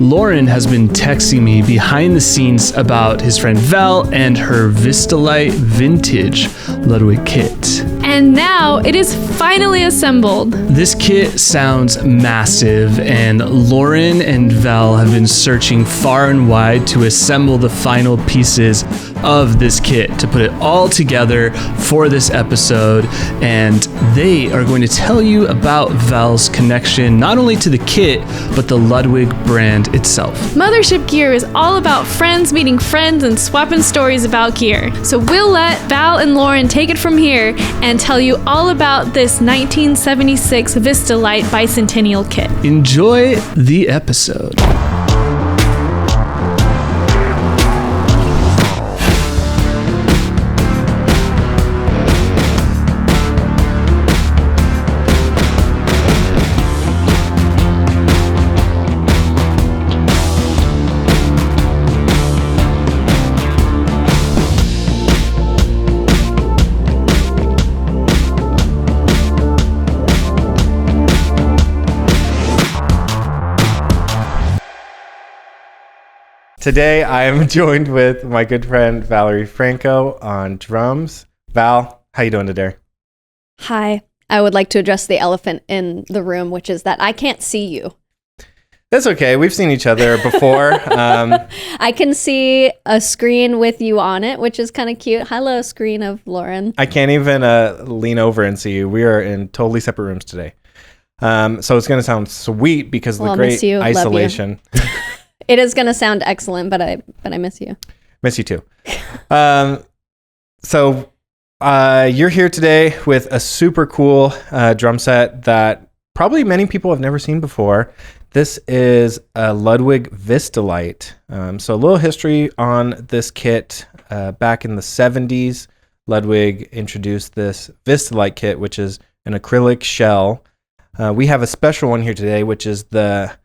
Loren has been texting me behind the scenes about his friend Val and her Vistalite vintage Ludwig kit. And now it is finally assembled. This kit sounds massive, and Loren and Val have been searching far and wide to assemble the final pieces of this kit to put it all together for this episode. And they are going to tell you about Val's connection not only to the kit, but the Ludwig brand itself. Mothership Gear is all about friends meeting friends and swapping stories about gear. So we'll let Val and Loren take it from here and tell you all about this 1976 Vistalite Bicentennial kit. Enjoy the episode. Today, I am joined with my good friend Valerie Franco on drums. Val, how you doing today? Hi. I would like to address the elephant in the room, which is that I can't see you. That's okay. We've seen each other before. I can see a screen with you on it, which is kind of cute. Hello, screen of Loren. I can't even lean over and see you. We are in totally separate rooms today. So it's going to sound sweet because of the great isolation. It is going to sound excellent, but I miss you. Miss you too. So you're here today with a super cool drum set that probably many people have never seen before. This is a Ludwig Vistalite. So a little history on this kit. Back in the 70s, Ludwig introduced this Vistalite kit, which is an acrylic shell. We have a special one here today, which is the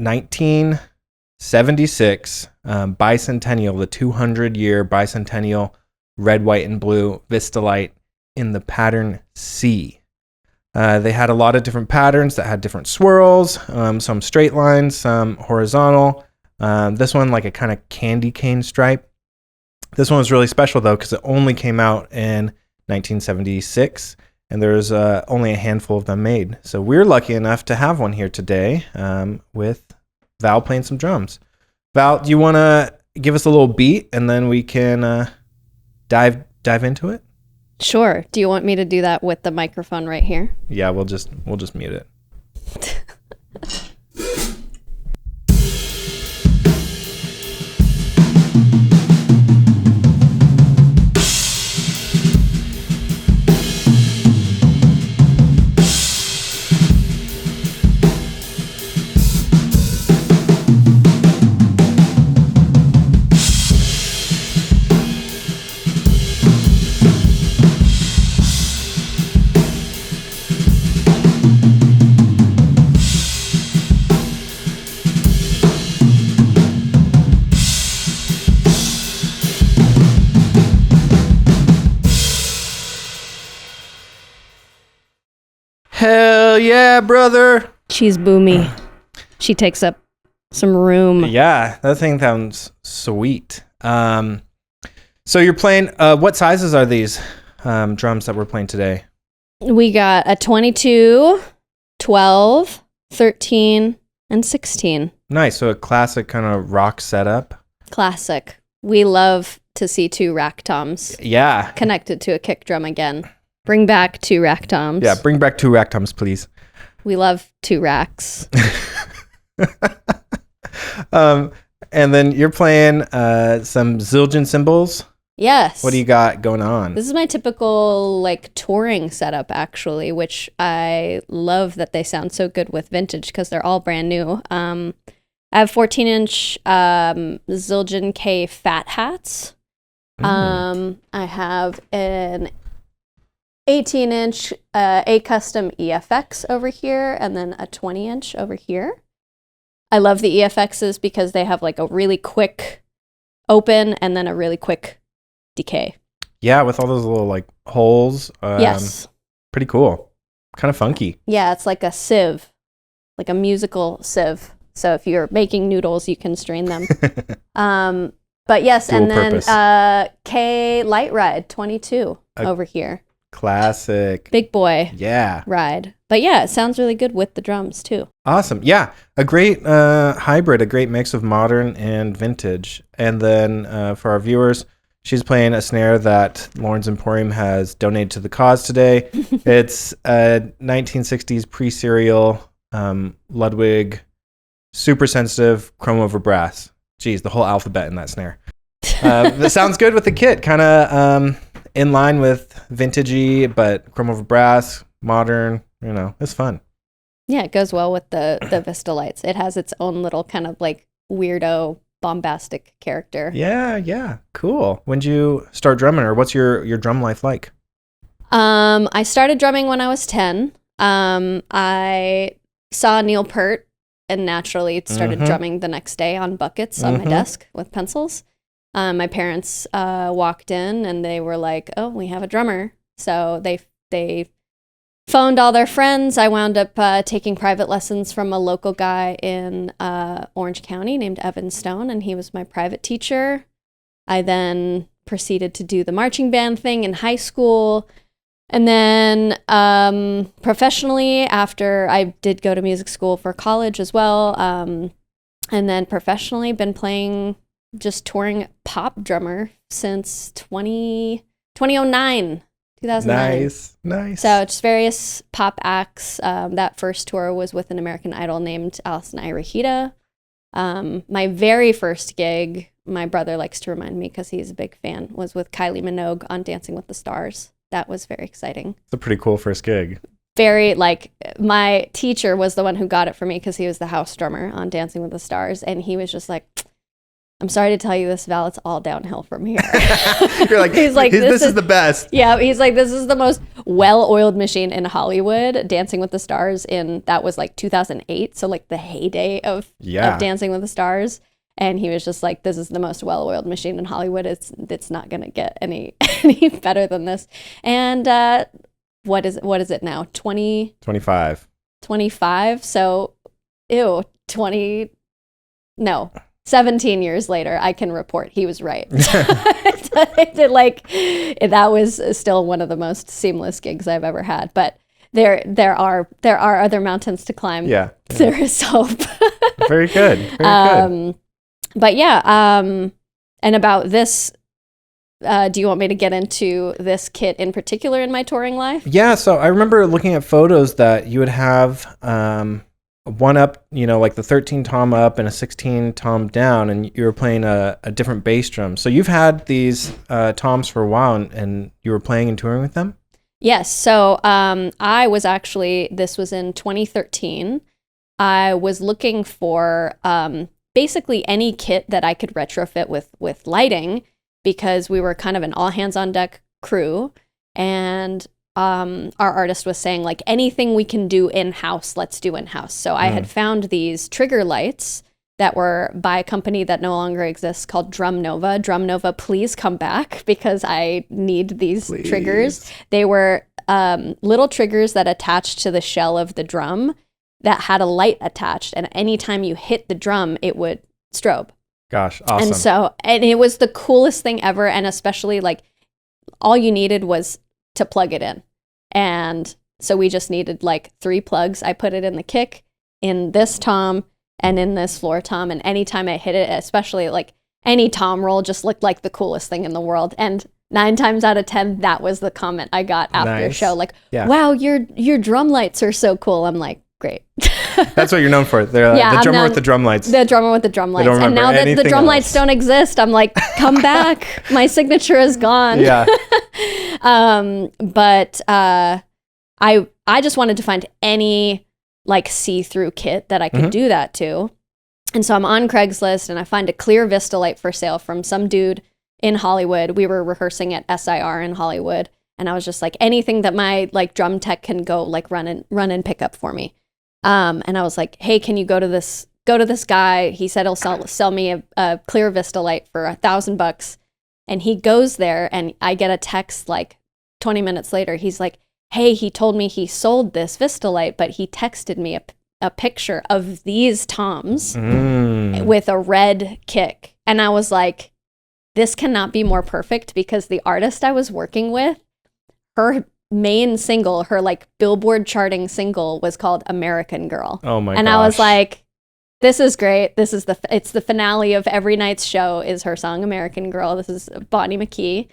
1976 Bicentennial, the 200-year Bicentennial red, white, and blue Vistalite in the pattern C. They had a lot of different patterns that had different swirls, some straight lines, some horizontal. This one like a kind of candy cane stripe. This one was really special though because it only came out in 1976. And there's only a handful of them made. So we're lucky enough to have one here today with Val playing some drums. Val, do you want to give us a little beat and then we can dive into it? Sure. Do you want me to do that with the microphone right here? Yeah, we'll just mute it. Hell yeah, brother. She's boomy. She takes up some room. Yeah, that thing sounds sweet. So you're playing, what sizes are these drums that we're playing today? We got a 22, 12, 13, and 16. Nice. So a classic kind of rock setup. Classic. We love to see two rack toms. Yeah. Connected to a kick drum again. Bring back two rack toms. Yeah, bring back two rack toms, please. We love two racks. And then you're playing some Zildjian cymbals. Yes. What do you got going on? This is my typical like touring setup actually, which I love that they sound so good with vintage because they're all brand new. I have 14-inch Zildjian K fat hats. I have an 18-inch A Custom EFX over here, and then a 20-inch over here. I love the EFXs because they have like a really quick open and then a really quick decay. Yeah, with all those little like holes. Yes. Pretty cool. Kind of funky. Yeah, it's like a sieve, like a musical sieve. So if you're making noodles, you can strain them. But yes, Dual and then purpose. K Light Ride 22 over here. Classic. Big boy Yeah. ride. But yeah, it sounds really good with the drums too. Awesome. Yeah. A great hybrid, a great mix of modern and vintage. And then for our viewers, she's playing a snare that Loren's Emporium has donated to the cause today. It's a 1960s pre-serial Ludwig, super sensitive, chrome over brass. Geez, the whole alphabet in that snare. That sounds good with the kit. Kind of in line with vintagey, but chrome over brass, modern. You know, it's fun. Yeah, it goes well with the Vistalites. It has its own little kind of like weirdo, bombastic character. Yeah. Cool. When'd you start drumming, or what's your drum life like? I started drumming when I was 10. I saw Neil Peart and naturally started drumming the next day on buckets on my desk with pencils. My parents walked in and they were like, "Oh, we have a drummer." So they phoned all their friends. I wound up taking private lessons from a local guy in Orange County named Evan Stone, and he was my private teacher. I then proceeded to do the marching band thing in high school. And then professionally, after I did go to music school for college as well, and then professionally been playing, just touring pop drummer since 2009. Nice. So just various pop acts. That first tour was with an American Idol named Alison Irahita. My very first gig, my brother likes to remind me because he's a big fan, was with Kylie Minogue on Dancing with the Stars. That was very exciting. It's a pretty cool first gig. Very, like, my teacher was the one who got it for me because he was the house drummer on Dancing with the Stars. And he was just like, "I'm sorry to tell you this, Val, it's all downhill from here." You're like, he's like, this is the best. Yeah, he's like, "This is the most well-oiled machine in Hollywood." Dancing with the Stars that was like 2008. So like the heyday of Dancing with the Stars. And he was just like, "This is the most well-oiled machine in Hollywood. It's not going to get any better than this." And what is it now? 25. 25. So, 17 years later, I can report he was right. That was still one of the most seamless gigs I've ever had. But there are other mountains to climb. Yeah. There is hope. Very good. Good. But yeah, and about this, do you want me to get into this kit in particular in my touring life? Yeah, so I remember looking at photos that you would have one up, like the 13 tom up and a 16 tom down, and you were playing a different bass drum. So you've had these toms for a while, and you were playing and touring with them? Yes, so this was in 2013. I was looking for basically any kit that I could retrofit with lighting, because we were kind of an all hands on deck crew, and our artist was saying, like, anything we can do in-house, let's do in-house. So I had found these trigger lights that were by a company that no longer exists called Drum Nova. Drum Nova, please come back, because I need these triggers. They were little triggers that attached to the shell of the drum that had a light attached, and anytime you hit the drum, it would strobe. Gosh, awesome. And it was the coolest thing ever, and especially, like, all you needed was to plug it in. And so we just needed like 3 plugs. I put it in the kick, in this tom, and in this floor tom, and anytime I hit it, especially like any tom roll, just looked like the coolest thing in the world. And 9 times out of 10, that was the comment I got after a show, like, "Wow, your drum lights are so cool." I'm like, great. That's what you're known for. They're the drummer with the drum lights. The drummer with the drum lights. And now that the drum lights don't exist, I'm like, come back. My signature is gone. Yeah. But I just wanted to find any like see-through kit that I could do that to. And so I'm on Craigslist and I find a clear Vistalite for sale from some dude in Hollywood. We were rehearsing at SIR in Hollywood. And I was just like, anything that my like drum tech can go like run and pick up for me. And I was like, "Hey, can you go to this guy? He said he'll sell me a clear Vistalite for $1,000. And he goes there, and I get a text like 20 minutes later. He's like, "Hey, he told me he sold this Vistalite, but he texted me a picture of these toms with a red kick. And I was like, this cannot be more perfect, because the artist I was working with, her main single, her like Billboard charting single was called American Girl. Oh my gosh. And I was like, this is great. It's the finale of every night's show is her song American Girl. This is Bonnie McKee.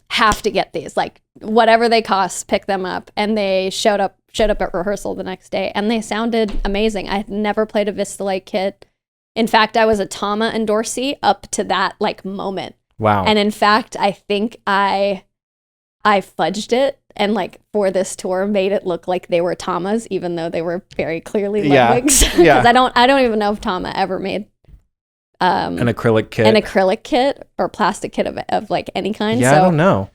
Have to get these, like whatever they cost, pick them up. And they showed up at rehearsal the next day, and they sounded amazing. I had never played a Vistalite kit. In fact, I was a Tama endorsee up to that like moment. Wow. And in fact, I think I fudged it, and like for this tour made it look like they were Tamas, even though they were very clearly Ludwigs. Because I don't even know if Tama ever made an acrylic kit or plastic kit of like any kind. Yeah, so, I don't know.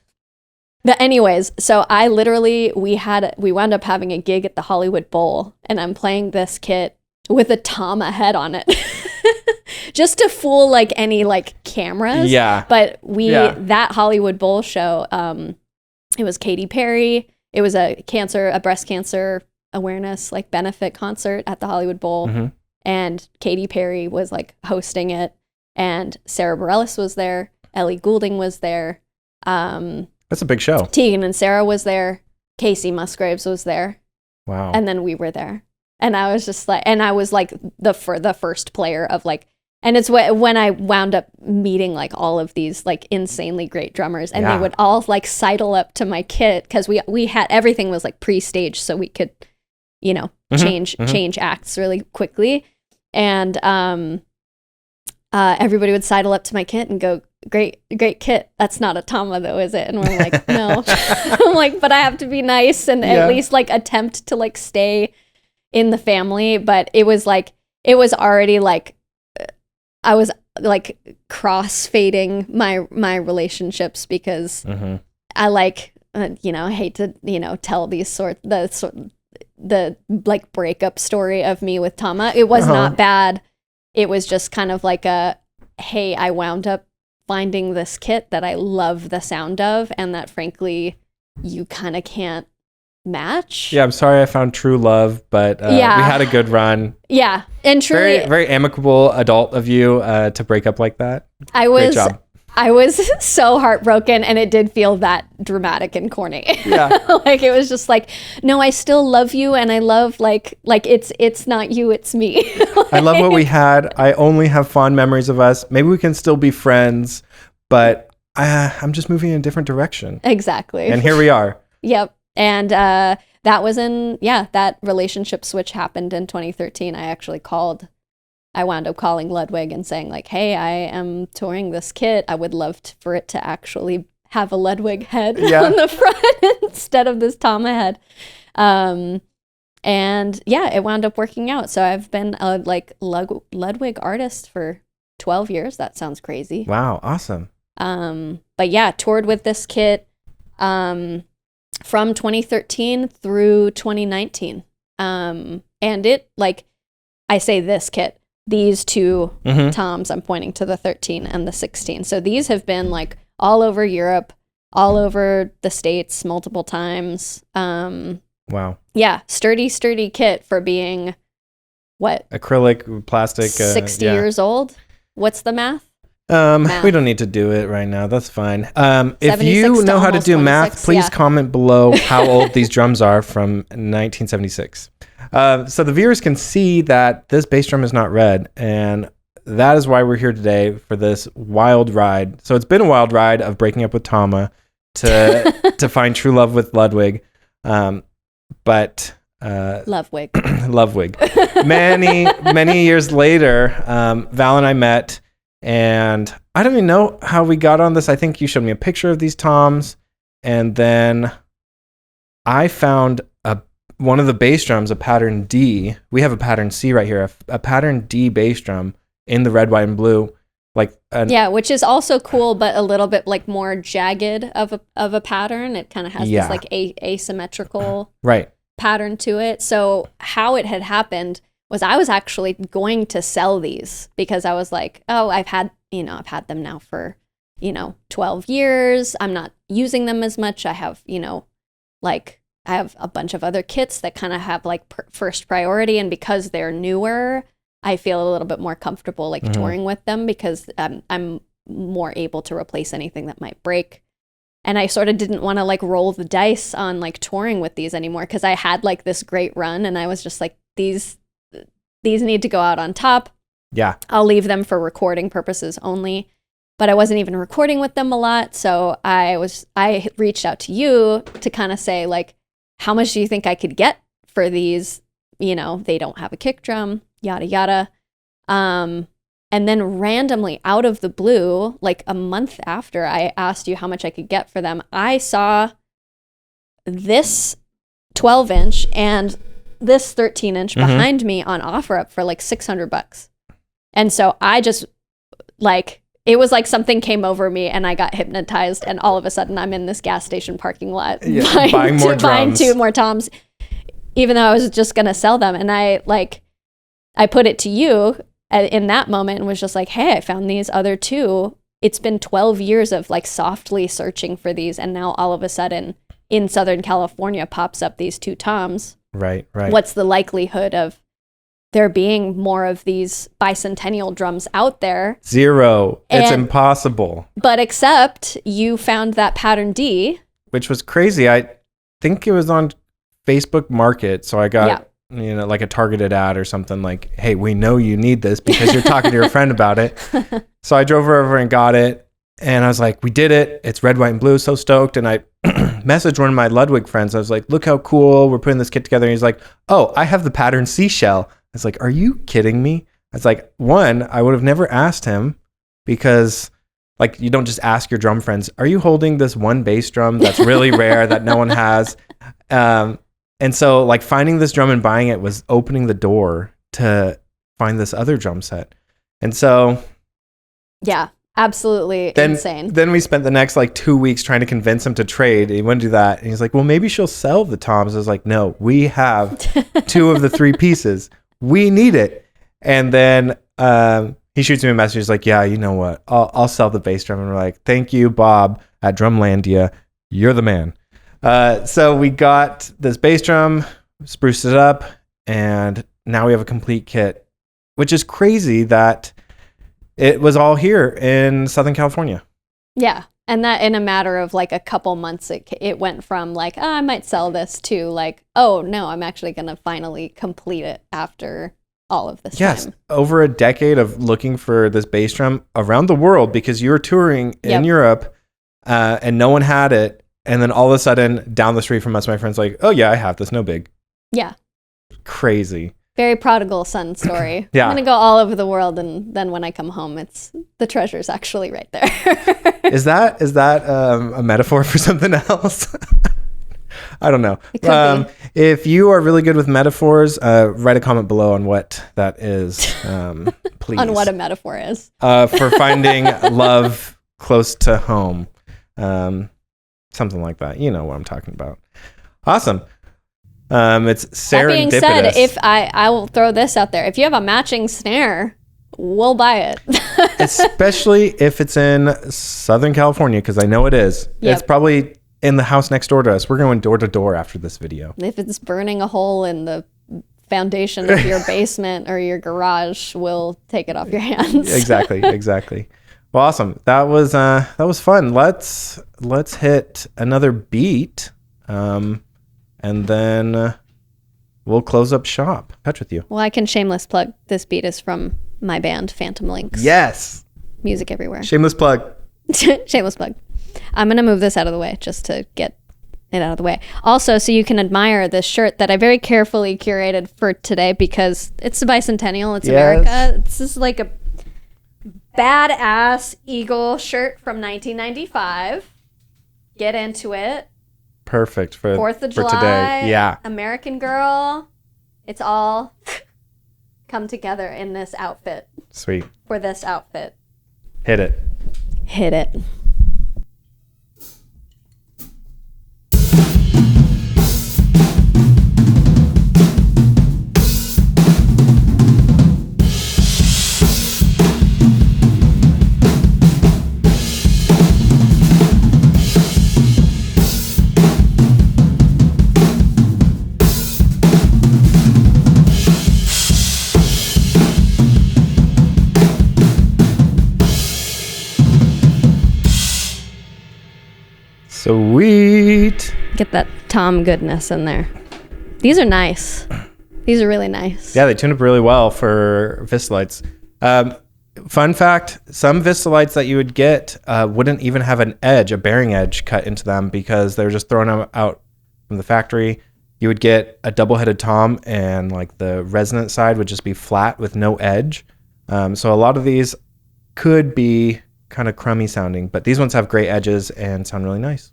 But anyways, so I literally, we wound up having a gig at the Hollywood Bowl, and I'm playing this kit with a Tama head on it. Just to fool like any like cameras. Yeah. But that Hollywood Bowl show, it was Katy Perry. It was a breast cancer awareness like benefit concert at the Hollywood Bowl. Mm-hmm. And Katy Perry was like hosting it, and Sarah Bareilles was there. Ellie Goulding was there. That's a big show. Tegan and Sarah was there. Casey Musgraves was there. Wow. And then we were there. And I was just like, and I was like the first player of like, and it's when I wound up meeting like all of these like insanely great drummers, and they would all like sidle up to my kit, because we had, everything was like pre-staged, so we could, you know, change acts really quickly. And everybody would sidle up to my kit and go, great kit. That's not a Tama though, is it? And we're like, no. I'm like, but I have to be nice and at least like attempt to like stay in the family. But it was already like, I was like cross-fading my relationships, because I like, you know, I hate to, you know, tell these the like breakup story of me with Tama. It was not bad. It was just kind of like hey, I wound up finding this kit that I love the sound of, and that frankly you kind of can't match. Yeah, I'm sorry I found true love, but we had a good run. Yeah, and truly very, very amicable adult of you to break up like that. Great job. I was so heartbroken, and it did feel that dramatic and corny. Yeah. Like it was just like, no, I still love you, and I love like it's not you, it's me. I love what we had. I only have fond memories of us. Maybe we can still be friends, but I'm just moving in a different direction. Exactly. And here we are. Yep. And that was that relationship switch happened in 2013. I wound up calling Ludwig and saying like, hey, I am touring this kit. I would love for it to actually have a Ludwig head on the front instead of this Tama head. And it wound up working out. So I've been a like Ludwig artist for 12 years. That sounds crazy. Wow. Awesome. But yeah, toured with this kit from 2013 through 2019. And it, like, I say this kit, these two toms, I'm pointing to the 13 and the 16. So these have been like all over Europe, all over the States multiple times. Wow. Yeah, sturdy kit for being what? Acrylic, plastic. 60 years old. What's the math? We don't need to do it right now. That's fine. If you know how to do math, please comment below how old these drums are from 1976. So the viewers can see that this bass drum is not red, and that is why we're here today for this wild ride. So it's been a wild ride of breaking up with Tama to find true love with Ludwig. But Ludwig. Many years later, Val and I met. And I don't even know how we got on this. I think you showed me a picture of these toms, and then I found one of the bass drums, a pattern D. We have a pattern C right here, a pattern D bass drum in the red, white, and blue. Which is also cool, but a little bit like more jagged of a pattern. It kind of has this like asymmetrical pattern to it. So how it had happened was I was actually going to sell these because I was like, oh, I've had them now for, 12 years. I'm not using them as much. I have, like I have a bunch of other kits that kind of have like first priority, and because they're newer, I feel a little bit more comfortable like touring with them because I'm more able to replace anything that might break. And I sort of didn't want to like roll the dice on like touring with these anymore because I had like this great run, and I was just like, these need to go out on top. Yeah. I'll leave them for recording purposes only. But I wasn't even recording with them a lot. So I reached out to you to kind of say like, how much do you think I could get for these? You know, they don't have a kick drum, yada, yada. And then randomly out of the blue, like a month after I asked you how much I could get for them, I saw this 12-inch and this 13-inch behind me on OfferUp for like $600. And so I just like, it was like something came over me and I got hypnotized, and all of a sudden I'm in this gas station parking lot buying two more toms, even though I was just going to sell them. And I put it to you in that moment and was just like, hey, I found these other two. It's been 12 years of like softly searching for these, and now all of a sudden in Southern California pops up these two toms. Right. What's the likelihood of there being more of these bicentennial drums out there? 0. It's impossible. But except you found that pattern D. Which was crazy. I think it was on Facebook Market. So I got, like a targeted ad or something like, hey, we know you need this because you're talking to your friend about it. So I drove over and got it. And I was like, we did it. It's red, white, and blue. So stoked. And I messaged one of my Ludwig friends. I was like, look how cool. We're putting this kit together. And he's like, oh, I have the pattern seashell. I was like, are you kidding me? I was like, one, I would have never asked him because like, you don't just ask your drum friends, are you holding this one bass drum that's really rare that no one has? And so like finding this drum and buying it was opening the door to find this other drum set. And so. Yeah, absolutely insane. Then we spent the next like 2 weeks trying to convince him to trade. He wouldn't do that. And he's like, well, maybe she'll sell the toms. I was like, no, we have 2 of the 3 pieces. We need it. And then he shoots me a message. He's like, yeah, you know what? I'll sell the bass drum. And we're like, thank you, Bob at Drumlandia. You're the man. So we got this bass drum, spruced it up, and now we have a complete kit, which is crazy that it was all here in Southern California. Yeah. And that in a matter of like a couple months, it went from like, oh, I might sell this to like, oh, no, I'm actually going to finally complete it after all of this time. Over a decade of looking for this bass drum around the world because you were touring in Europe and no one had it. And then all of a sudden down the street from us, my friend's like, oh, yeah, I have this. No big. Yeah. Crazy. Very prodigal son story. Yeah. I'm going to go all over the world, and then when I come home, it's the treasure's actually right there. Is that a metaphor for something else? I don't know. It could be. If you are really good with metaphors, write a comment below on what that is, please. On what a metaphor is. For finding love close to home. Something like that. You know what I'm talking about. Awesome. It's serendipitous. That being said, if I will throw this out there. If you have a matching snare, we'll buy it. Especially if it's in Southern California, because I know it is. Yep. It's probably in the house next door to us. We're going door to door after this video. If it's burning a hole in the foundation of your basement or your garage, we'll take it off your hands. Exactly. Well, awesome. That was fun. Let's hit another beat. And then we'll close up shop. Touch with you. Well, I can shameless plug. This beat is from my band, Phantom Links. Yes. Music everywhere. Shameless plug. Shameless plug. I'm going to move this out of the way just to get it out of the way. Also, so you can admire this shirt that I very carefully curated for today because it's the Bicentennial. It's America. This is like a badass eagle shirt from 1995. Get into it. Perfect for 4th of July, today. Yeah. American Girl. It's all come together in this outfit. Sweet. For this outfit. Hit it. Hit it. Sweet. Get that Tom goodness in there. These are nice. These are really nice. Yeah, they tune up really well for Vistalites. Fun fact, some Vistalites that you would get wouldn't even have an edge, a bearing edge cut into them because they were just thrown out from the factory. You would get a double-headed tom and like the resonant side would just be flat with no edge. So a lot of these could be kind of crummy sounding, but these ones have great edges and sound really nice.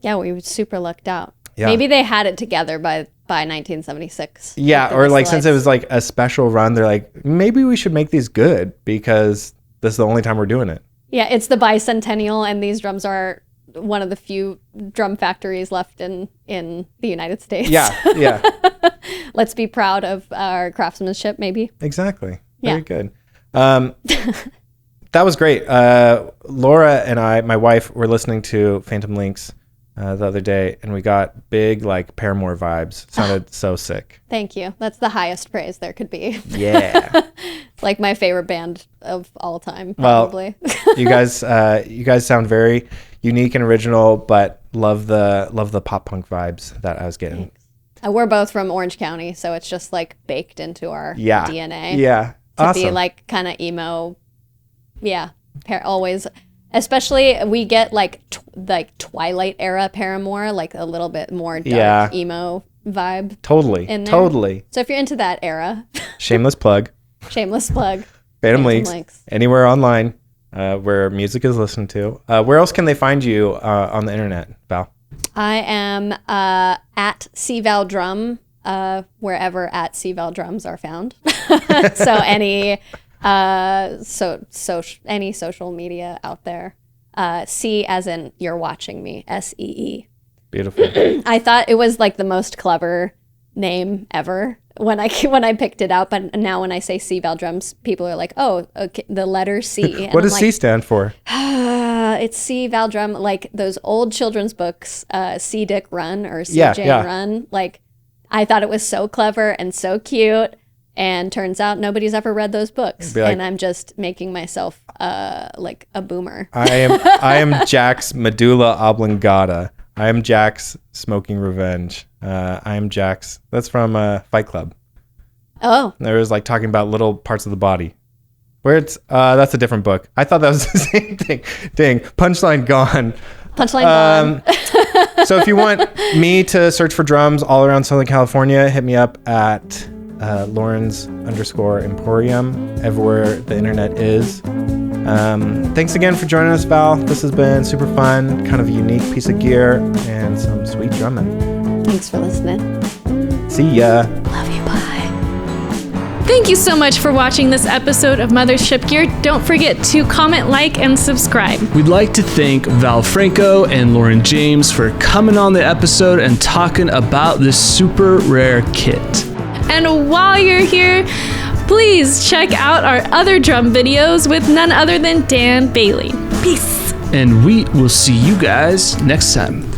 Yeah, we super lucked out. Yeah. Maybe they had it together by 1976. Yeah, or like since it was like a special run, they're like, maybe we should make these good because this is the only time we're doing it. Yeah, it's the Bicentennial, and these drums are one of the few drum factories left in the United States. Yeah. Let's be proud of our craftsmanship, maybe. Exactly. Yeah. Very good. That was great. Laura and I, my wife, were listening to Phantom Links the other day, and we got big like Paramore vibes. Sounded so sick. Thank you. That's the highest praise there could be. Yeah. It's like my favorite band of all time, probably. Well, you guys sound very unique and original, but love the pop punk vibes that I was getting. We're both from Orange County, so it's just like baked into our DNA. Yeah. To Awesome. be like kind of emo. Yeah. Always. Especially we get like Twilight era Paramore, like a little bit more dark emo vibe. Totally. In there. Totally. So if you're into that era, Shameless plug. Shameless plug. Phantom Links. Anywhere online where music is listened to. Where else can they find you on the internet, Val? I am at CVal Drum, wherever at CVal Drums are found. So any any social media out there. C as in you're watching me. SEE. Beautiful. I thought it was like the most clever name ever when I picked it out, but now when I say CVal Drums, people are like, oh, okay, the letter C. And What does C stand for? It's CVal Drum, like those old children's books, C Dick Run or C Jane Run. Like, I thought it was so clever and so cute, and turns out nobody's ever read those books, like, and I'm just making myself like a boomer. I am Jack's medulla oblongata. I am Jack's smoking revenge. I am Jack's. That's from Fight Club. Oh, There was like talking about little parts of the body. Where it's that's a different book. I thought that was the same thing. Dang, punchline gone. punchline gone. So if you want me to search for drums all around Southern California, hit me up at Loren's_Emporium, everywhere the internet is. Thanks again for joining us, Val. This has been super fun, kind of a unique piece of gear and some sweet drumming. Thanks for listening. See ya. Love you. Bye. Thank you so much for watching this episode of Mothership Gear. Don't forget to comment, like, and subscribe. We'd like to thank Val Franco and Loren James for coming on the episode and talking about this super rare kit. And while you're here, please check out our other drum videos with none other than Dan Bailey. Peace. And we will see you guys next time.